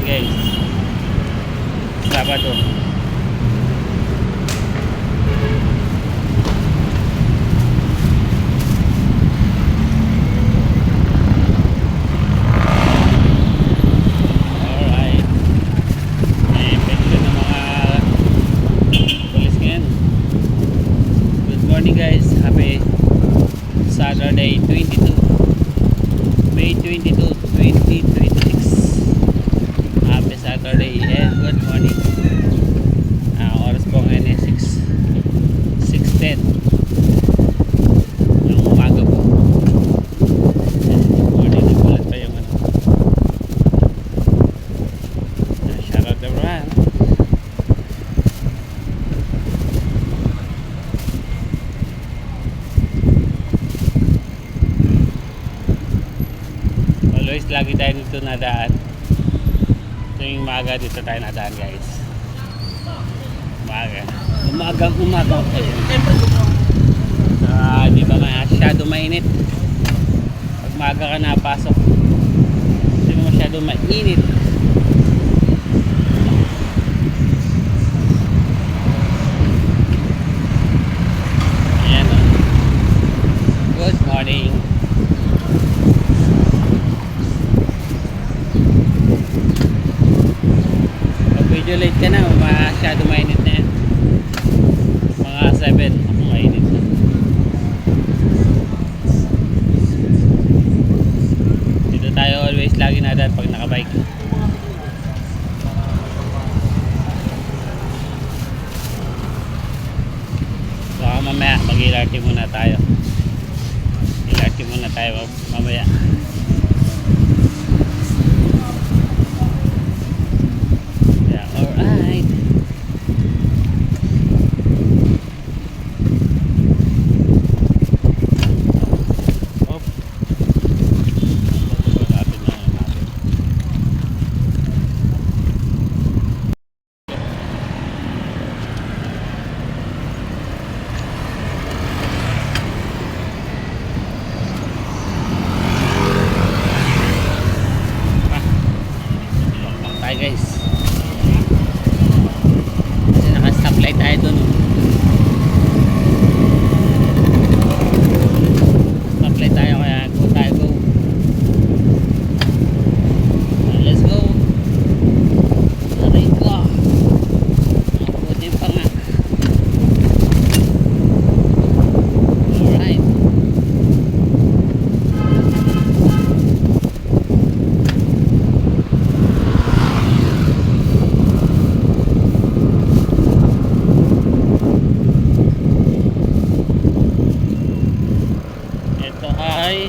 ngayon guys, Sabado. Alright, may peklo ng mga pulis ngayon. Good morning guys, happy Saturday 22 May 22, 2026. Happy Saturday and good morning. Oras po ngayon ay 6:10 ng umaga po. Good morning, nagulat pa yung ano. Shout out everyone. Always lagi tayo dito nadaan. Tuwing umaga dito tayo nadaan guys. Umaga di ba masyado mainit pag umaga ka napasok, hindi mo masyado mainit. Ayan o. Good morning. Pag medyo late ka na, masyado mainit na yan. Mga 7 ako mainit na. Dito tayo always lagi nadaan pag nakabike. Baka mamaya mag-LRT muna tayo. LRT muna tayo mamaya. Yeah, alright. Guys, kasi naka-stoplight tayo dun. Stoplight tayo kaya go tayo, go. Let's go. Aray ko, buti pa nga. Alright.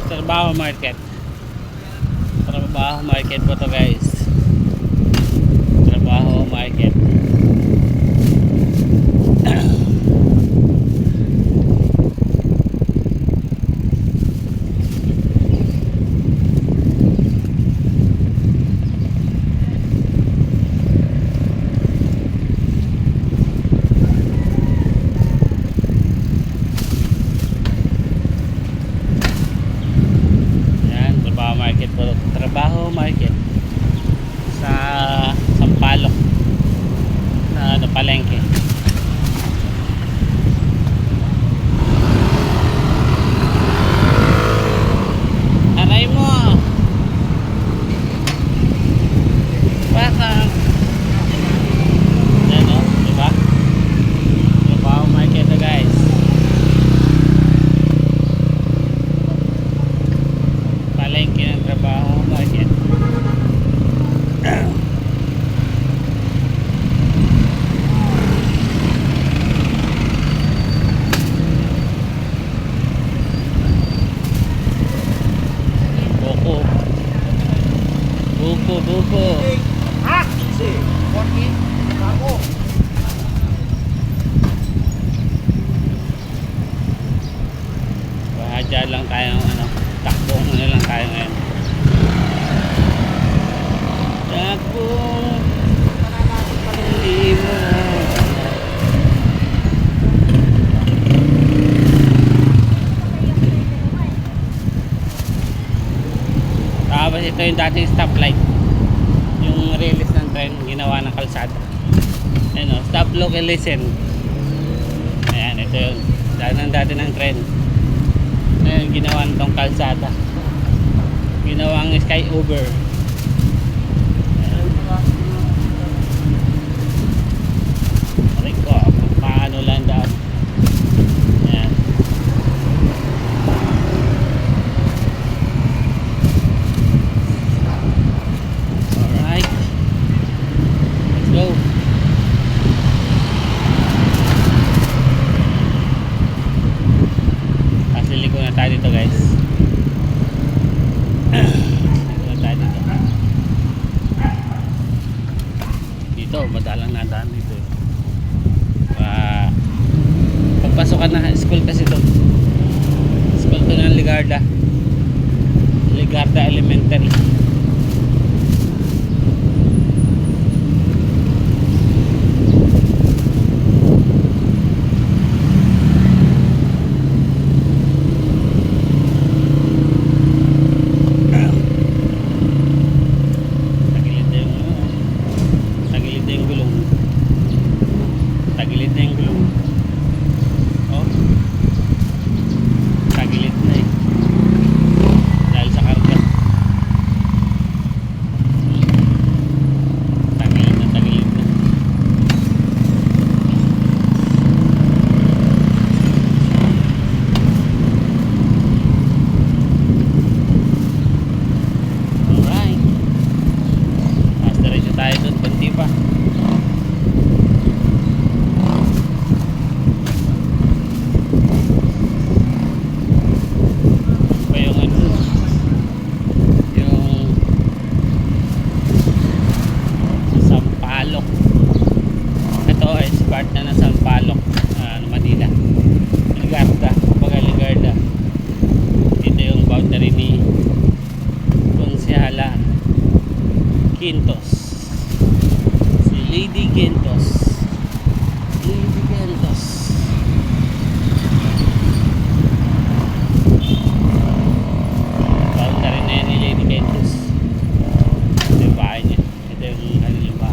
Trabaho market. Trabaho market po to guys. Trabaho market. Trabaho market sa Sampaloc na palengke. Aray mo baka yan o, diba? Trabaho market na guys. Palengke ng trabaho market. Buko. Ha? Si, 14 ako. Dyan lang tayo ano, takbo na lang tayo ngayon. Takbo hindi mo. Tapos ito yung dating stoplight, yung release ng tren, ginawa ng kalsada. Ayun o, stop, look, and listen. Ayan, ito yung daanan dati ng tren. Ngayon, ginawa nitong kalsada. Ginawang sky over. Aray ko, paano lang daan. Ayan. Alright. Let's go. Liliko na tayo dito, guys. Liliko na tayo dito. Dito, madalang nadaan dito. Pagpasok ka na school kasi to. School to ng Ligarda. Ligarda Elementary. Tagilid na yung gulong. Oh, tagilid na eh, dahil sa karga. Tagilid na, tagilid na. Alright, mas diretso tayo doon, konti pa. Ito ay part na ng Sampaloc, Manila. Ligarda, kumbaga Ligarda. Dito yung boundary ni Konsehala Quintos. Si Lady Quintos. Lady Quintos. Boundary na yan ni Lady Quintos. Ito yung bahay niya. Ito yung kanilang bahay.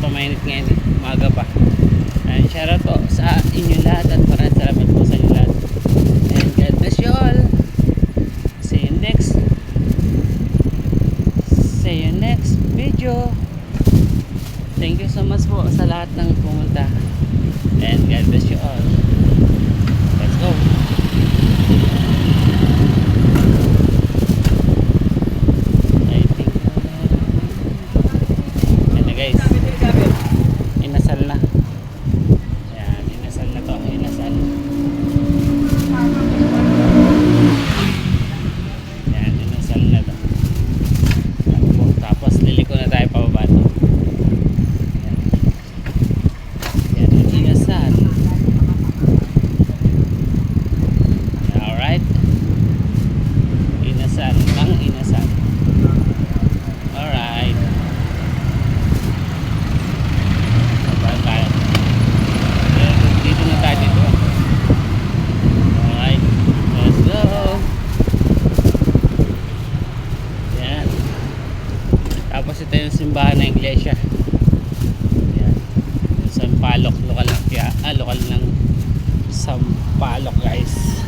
Mainit ngayon eh, umaga pa. And shoutout po sa inyo lahat at maraming salamat po sa inyo lahat. And God bless you all. See you next video. Thank you so much po sa lahat ng pumunta. And God bless you all. Let's go. I think and guys, inasal na. Ayan, inasal na to. Inasal. Ayan, inasal na to. Tapos liliko na tayo pababa to. Ayan, inasal. Alright. Inasal. Ang inasal. Alright. Dito na tayo dito. Alright, let's go. Yan. Tapos ito yung simbahan ng iglesia. Yan. Yung Sampaloc, lokal ng Sampaloc, guys.